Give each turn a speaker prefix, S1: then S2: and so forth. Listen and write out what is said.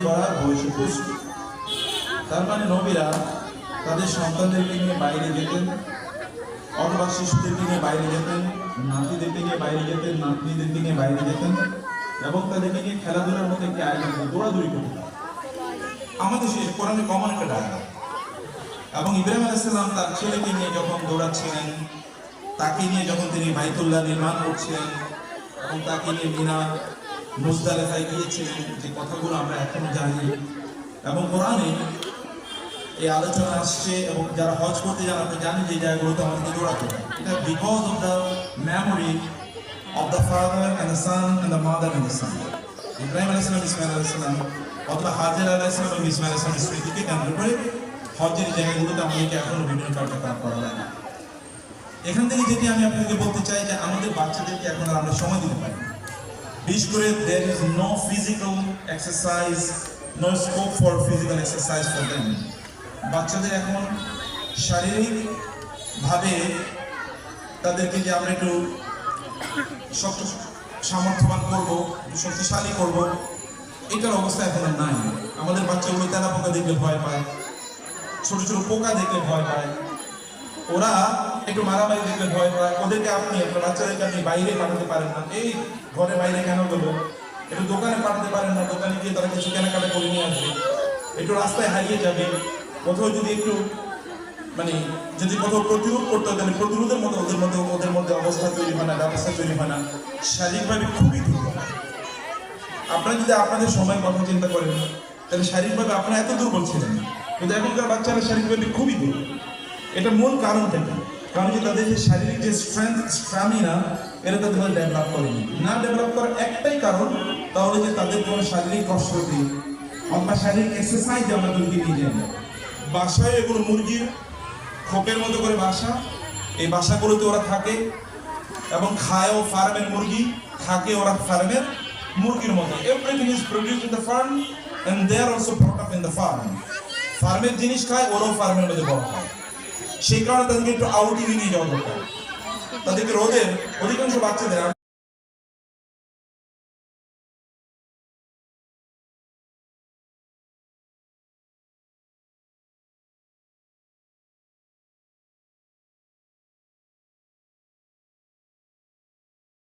S1: করার বয়সে প্রস্তুত। তার মানে নবীরা তাদের সন্তানদেরকে নিয়ে বাইরে যেতেন, অথবা শিশুদেরকে নিয়ে বাইরে যেতেন, নাতিদেরকে নিয়ে বাইরে যেতেন, নাতনিদেরকে নিয়ে বাইরে যেতেন এবং তাদেরকে নিয়ে খেলাধুলার মধ্যে একটি আয়োজন দৌড়াদৌড়ি করতেন। আমাদের শেষ কোরআনে কমন একটা ডায়লগ। এবং ইব্রাহিম আলাইহিস সালাম তার ছেলেকে নিয়ে যখন দৌড়াচ্ছিলেন, তাকে নিয়ে যখন তিনি বাইতুল্লাহ নির্মাণ করছিলেন এবং তাকে নিয়ে মিনা মুজদালিফায় গিয়েছিলেন, যে কথাগুলো আমরা এখনো জানি এবং কোরআনে এই আলোচনা আসছে এবং যারা হজ করতে যান আপনি জানেন যে জায়গাগুলোতে আমাদেরকে দৌড়াতে হয়। এটা because of the memory of the father and the sun and the mother and the sun. Ibrahim আলাইহিস সালাম, ইসমাইল আলাইহিস সালাম অথবা হাজের আলাইহিস সালাম এবং ইসমাইল আলাইহিস সালামের স্মৃতিকে কেন্দ্র করে হজের জায়গাগুলোতে আমাদেরকে এখনো বিভিন্ন কার্যক্রম করা হয় না। এখান থেকে যেটি আমি আপনাকে বলতে চাই যে আমাদের বাচ্চাদেরকে এখন আর আমরা সময় দিতে পারি। বিশেষ করে there is no physical exercise, no scope for physical exercise for them. বাচ্চাদের এখন শারীরিক ভাবে তাদেরকে যে আমরা একটু শক্ত সামর্থ্যবান করবো, শক্তিশালী করবো, এটার অবস্থা এখন আর নাই। আমাদের বাচ্চাগুলো তেলা পোকা দেখলে ভয় পায়, ছোট ছোট পোকা দেখলে ভয় পায়, ওরা একটু মারামারি দেখলে ভয় পায়। ওদেরকে আপনি আপনার বাচ্চাদেরকে আপনি বাইরে পাঠাতে পারেন না, এই ঘরে বাইরে কেন দেবো, একটু দোকানে পাঠাতে পারেন না, দোকানে গিয়ে তারা কিছু কেনাকাটা করে নিয়ে আসবে, একটু রাস্তায় হারিয়ে যাবে, কোথাও যদি একটু যদি কোথাও প্রতিরোধ করতে হয় তাহলে প্রতিরোধের মতো ওদের মধ্যে অবস্থা তৈরি হয় না, ব্যবস্থা তৈরি হয় না, শারীরিকভাবে খুবই দুর্বল। আপনারা যদি আপনাদের সময়ের কথা চিন্তা করেন তাহলে শারীরিকভাবে আপনারা এত দুর্বল ছিলেন, কিন্তু এখনকার বাচ্চারা শারীরিকভাবে খুবই দুর্বল। এটা মূল কারণ থেকে, কারণ যে তাদের যে শারীরিক যে স্ট্যামিনা এটা তাদের ডেভেলপ করেনি। না ডেভেলপ করার একটাই কারণ, তাহলে যে তাদের কোনো শারীরিক কসরত অথবা শারীরিক এক্সারসাইজ আমরা তৈরি নিয়ে যাই। বাসায় এগুলো মুরগির খোপের মতো করে বাসা, এই বাসাগুলোতে ওরা থাকে এবং খায়ও ফার্মের মুরগি, থাকে ওরা ফার্মের মুরগির মতো। Everything is produced in the farm and they are also brought up in the farm. ফার্মের জিনিস খায়, ওরাও ফার্মের মধ্যে বড় হয়। সেই কারণে তাদেরকে একটু আউটিংয়ে নিয়ে যাওয়া দরকার। তাদেরকে রোদের অধিকাংশ বাচ্চাদের